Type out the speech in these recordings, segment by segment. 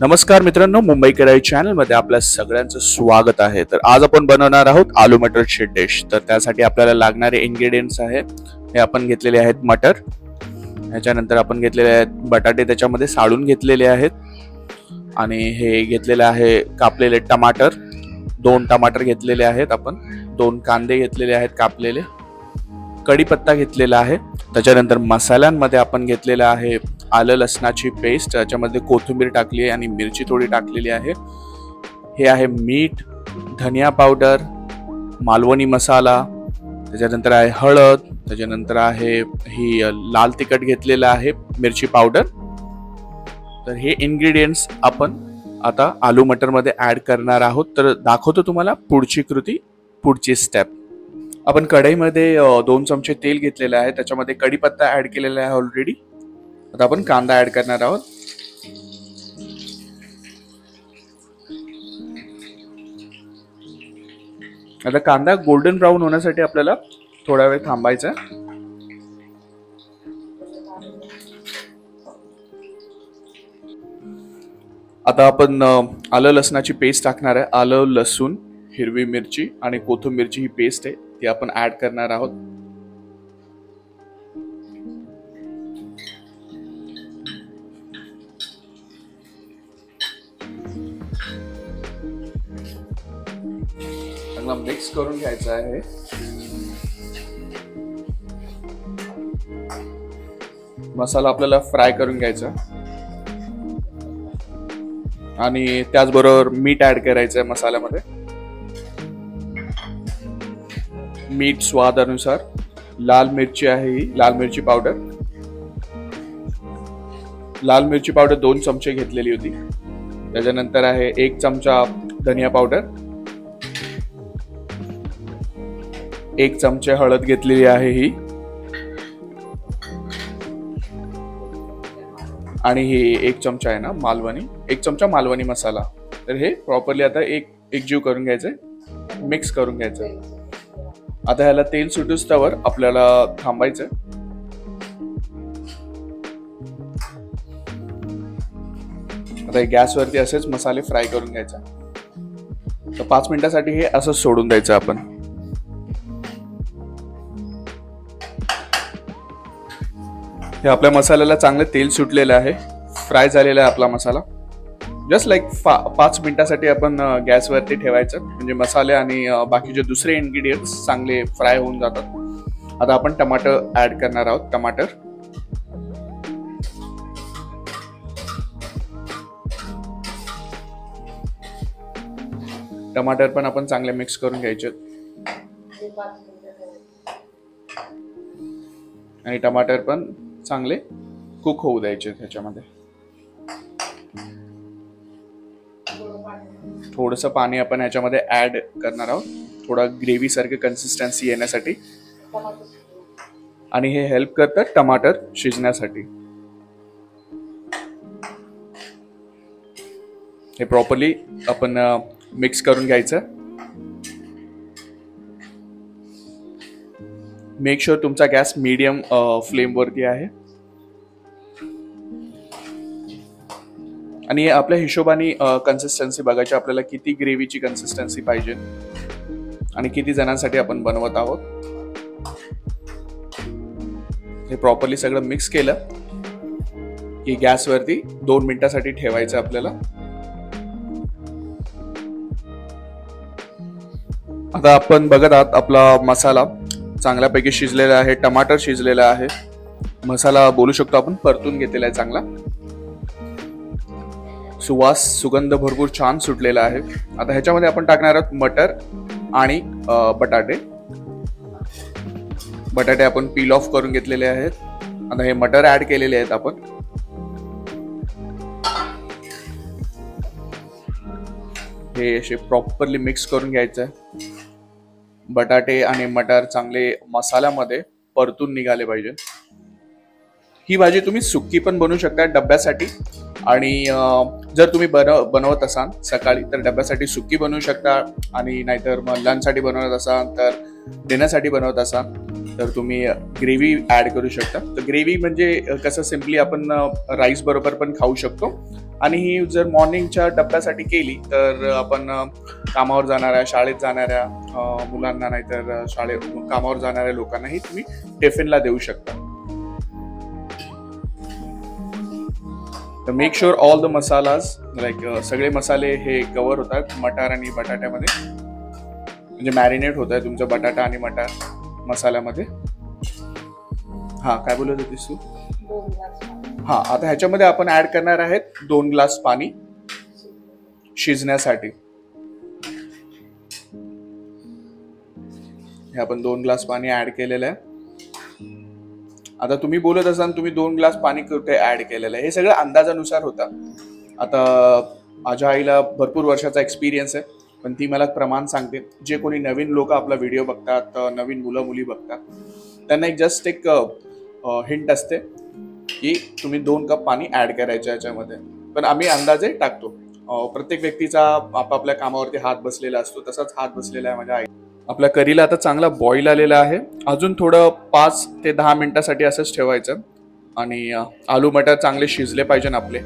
नमस्कार मित्रांनो, मुंबई कढाई चॅनल मध्ये आपल्या सगळ्यांचं स्वागत आहे। तर आज आपण बनवणार आहोत आलू मटरची डिश। तर त्यासाठी आपल्याला लागणारे इन्ग्रेडियंट्स आहेत हे आपण घेतलेले आहेत मटर, याच्यानंतर आपण घेतलेले आहेत बटाटे, त्याच्यामध्ये साळून घेतलेले आहेत, आणि हे घेतलेले आहे कापलेले टमाटर, 2 टमाटर घेतलेले आहेत आपण, 2 कांदे घेतलेले आहेत कापलेले, कढीपत्ता घेतलेला आहे। त्याच्यानंतर मसाल्यांमध्ये आपण घेतलेला आहे आलं लसणाची पेस्ट, त्याच्यामध्ये कोथिंबीर टाकली आहे आणि मिरची थोडी टाकलेली आहे। हे आहे मीठ, धनिया पावडर, मालवणी मसाला, त्याच्यानंतर आहे हळद, त्याच्यानंतर आहे ही लाल तिखट घेतलेला आहे, मिरची पावडर। तर हे इन्ग्रेडियंट्स आपण आता आलू मटर मध्ये ऍड करणार आहोत। तर दाखवतो तुम्हाला पुढची कृती, पुढची स्टेप। आपण कढईमध्ये 2 चमचे तेल घेतलेले आहे, त्याच्यामध्ये कढीपत्ता ऍड केलेला आहे ऑलरेडी। आता आपण कांदा ऍड करणार आहोत। आता कांदा गोल्डन ब्राउन होण्यासाठी आपल्याला थोडा वेळ थांबायचा आहे। आता आपण आलं लसणाची पेस्ट टाकणार आहे। आलं, लसूण, हिरवी मिरची आणि कोथिंबीरची ही पेस्ट आहे ती आपण ऍड करणार आहोत। चांगला मिक्स करून घ्यायचा आहे। मसाला आपल्याला फ्राय करून घ्यायचा आणि त्याचबरोबर मीठ ऍड करायचं आहे मसाल्यामध्ये। मीठ स्वादानुसार, लाल मिरची आहे ही लाल मिरची पावडर, लाल मिरची पावडर 2 चमचे घेतलेली होती। त्याच्यानंतर आहे 1 चमचा धनिया पावडर, 1 चमचे हळद घेतलेली आहे ही, आणि ही 1 चमचा आहे ना मालवणी, 1 चमचा मालवणी मसाला। तर हे प्रॉपरली आता एकजीव करून घ्यायचंय, मिक्स करून घ्यायचंय। आता ह्याला तेल सुटूस तवर आपल्याला थांबायचंय। आता गॅसवरती असेच मसाले फ्राय करून घ्यायचे। तर 5 मिनिटांसाठी हे असं सोडून द्यायचं आपण। हे आपल्या मसाल्याला चांगलं तेल सुटलेलं आहे, फ्राय झालेला आहे आपला मसाला। जस्ट लाईक 5 मिनिटांसाठी आपण गॅसवरती ठेवायचं, म्हणजे मसाले आणि बाकीचे दुसरे इन्ग्रेडियंट्स चांगले फ्राय होऊन जातात। आता आपण टमाटर ऍड करणार आहोत। टमाटर पण आपण चांगले मिक्स करून घ्यायचे आणि टमाटर पण चांगले कुक होऊ द्यायचे। त्याच्यामध्ये थोडंसं पाणी आपण ह्याच्यामध्ये ऍड करणार आहोत, थोडा ग्रेव्ही सारखी कन्सिस्टन्सी येण्यासाठी, आणि हे हेल्प करतात टमाटर शिजण्यासाठी। हे प्रॉपरली आपण मिक्स करून घ्यायचं। मेक शुअर तुमचा गॅस मीडियम फ्लेम वरती आहे, आणि आपल्या हिशोबाने कन्सिस्टन्सी बघायची आपल्याला, किती ग्रेव्हीची कन्सिस्टन्सी पाहिजे आणि किती जणांसाठी आपण बनवत आहोत। हे प्रॉपरली सगळं मिक्स केलं की गॅसवरती 2 मिनिटांसाठी ठेवायचं आपल्याला। आता आपण बघत आहात आपला मसाला चांगल्यापैकी शिजलेला आहे, टमाटर शिजलेला आहे, मसाला बोलू शकतो आपण परतून घेतलेला आहे चांगला, सुवास सुगंध भरपूर छान सुटलेला आहे। आता ह्याच्यामध्ये आपण टाकणार आहोत मटर आणि बटाटे आपण पील ऑफ करून घेतलेले आहेत। आता हे मटर ऍड केलेले आहेत आपण। हे असे प्रॉपरली मिक्स करून घ्यायचं आहे। बटाटे आणि मटर चांगले मसाल्यामध्ये परतून निघाले पाहिजे। ही भाजी तुम्ही सुक्की पण बनवू शकता डब्यासाठी, आणि जर तुम्ही बनवत असाल सकाळी तर डब्यासाठी सुकी बनवू शकता, आणि नाहीतर मग लंचसाठी बनवत असाल तर डिनरसाठी बनवत असाल तर तुम्ही ग्रेव्ही ॲड करू शकता. तर ग्रेव्ही म्हणजे कसं सिम्पली आपण राईस बरोबर पण खाऊ शकतो, आणि ही जर मॉर्निंगच्या डब्यासाठी केली तर आपण कामावर जाणाऱ्या, शाळेत जाणाऱ्या मुलांना नाहीतर कामावर जाणाऱ्या लोकांनाही तुम्ही टिफिनला देऊ शकता. तर make sure all the masalas like सगळे मसाले हे कव्हर होतात मटार आणि बटाट्यामध्ये, म्हणजे मॅरिनेट होत आहे तुमचा बटाटा आणि मटार मसाल्यामध्ये. हा, काय बोलत होतीस तू? हा, आता ह्याच्यामध्ये आपण ऍड करणार आहेत 2 ग्लास पाणी शिजण्यासाठी. हे आपण 2 ग्लास पाणी ऍड केलेलं आहे. आता तुम्ही बोलत असाल तुम्ही 2 ग्लास पाणी कुठे ऍड केलेलं आहे, हे सगळं अंदाजानुसार होतं. आता माझ्या आईला भरपूर वर्षाचा एक्सपिरियन्स आहे, पण ती मला प्रमाण सांगते. जे कोणी नवीन लोक आपला व्हिडिओ बघतात, नवीन मुलं मुली बघतात, त्यांना जस्ट एक हिंट असते की तुम्ही 2 कप पाणी ऍड करायचं याच्यामध्ये. पण आम्ही अंदाजे टाकतो. प्रत्येक व्यक्तीचा आपापल्या कामावरती हात बसलेला असतो, तसाच हात बसलेला आहे माझ्या आई. आपल्या करीला आता चांगला बॉईल आलेला आहे. अजून थोडं 5 ते 10 मिनिटासाठी असंच ठेवायचं, आणि आलू मटर चांगले शिजले पाहिजे आपले.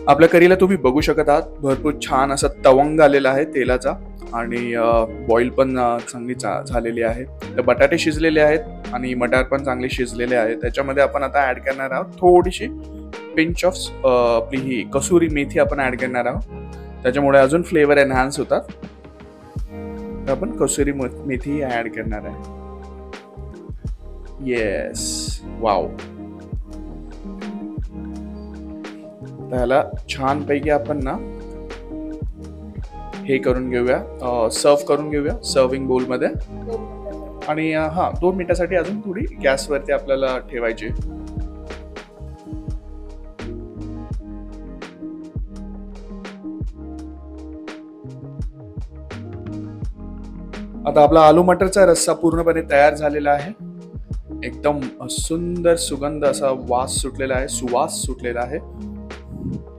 आपल्या करीला तुम्ही बघू शकत आहात भरपूर छान असा तवंग आलेला आहे तेलाचा, आणि बॉईल पण चांगली झालेली आहे. तर बटाटे शिजलेले आहेत आणि मटार पण चांगले शिजलेले आहेत. त्याच्यामध्ये आपण आता ऍड करणार आहोत थोडीशी पिंच ऑफ आपली ही कसुरी मेथी आपण ऍड करणार आहोत. त्याच्यामुळे अजून फ्लेवर एनहान्स होतात. तर आपण कसुरी मेथी ऍड करणार आहे. Yes, wow. त्याला छानपैकी आपण ना हे करून घेऊया, सर्व करून घेऊया सर्विंग बोल मध्ये. आणि 2 मिनिटासाठी अजून थोडी गॅसवरती आपल्याला ठेवायची. आता आपला आलू मटरचा रस्सा पूर्णपणे तयार झालेला आहे. एकदम सुंदर सुगंध असा वास सुटलेला आहे, सुवास सुटलेला आहे.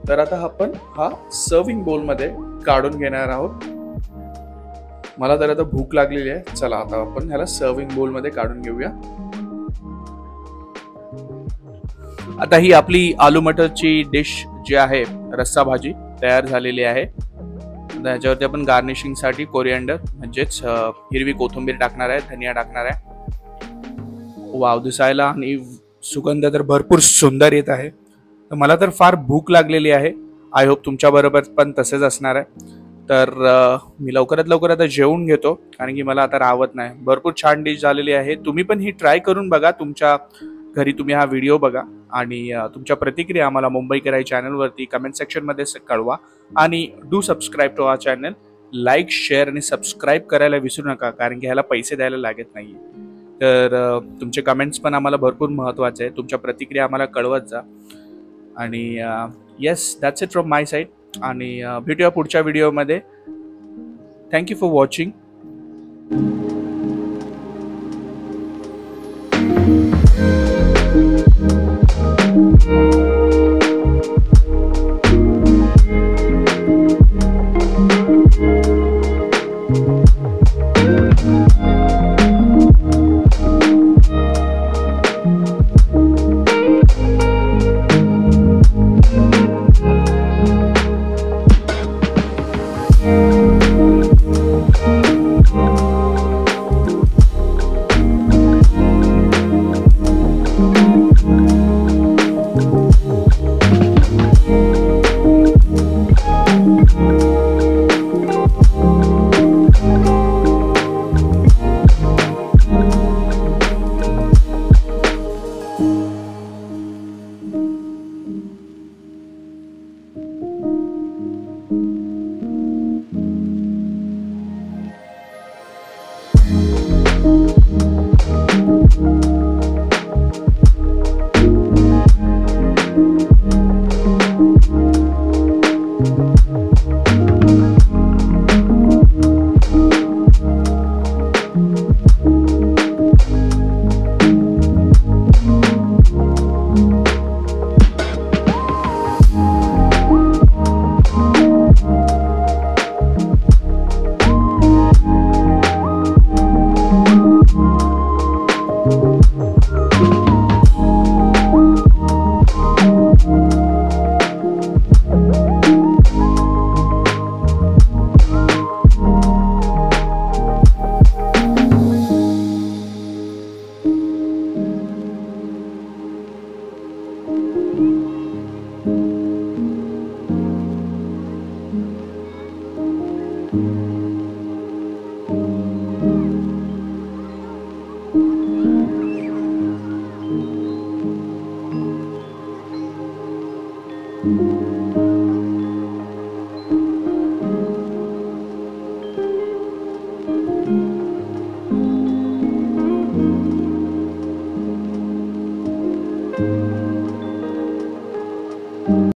तर आता आपण हा सर्विंग बोल मध्ये काढून घेणार आहोत. मला तर आता भूक लागलेली आहे. चला आता आपण ह्याला सर्विंग बोल मध्ये काढून घेऊया. आता ही आपली आलू मटरची डिश जी आहे, रस्सा भाजी तयार झालेली आहे. ह्याच्यावरती आपण गार्निशिंग साठी कोरिअँडर म्हणजेच हिरवी कोथिंबीर टाकणार आहे, धनिया टाकणार आहे. वाव, दिसायला आणि सुगंध तर भरपूर सुंदर येत आहे. तर मला तर फार भूक लागलेली आहे. आय होप तुमच्या बरोबर पण तसेच असणार आहे. तर मी लवकरात लवकर आता जेवून घेतो, कारण की मला आता राहत नाही. भरपूर छान डिश झालेली आहे. तुम्ही पण ही ट्राय करून बघा, तुमच्या घरी तुम्ही हा व्हिडिओ बघा, आणि तुमच्या प्रतिक्रिया आम्हाला मुंबई कराई चॅनलवरती कमेंट सेक्शनमध्ये कळवा. आणि do subscribe to our channel. Like, share आणि सबस्क्राईब करायला विसरू नका, कारण की ह्याला पैसे द्यायला लागत नाही. तर तुमचे कमेंट्स पण आम्हाला भरपूर महत्त्वाचे आहे. तुमच्या प्रतिक्रिया आम्हाला कळवत जा. आणि yes, that's it from my side. आणि भेटूया पुढच्या व्हिडिओमध्ये. Thank you for watching.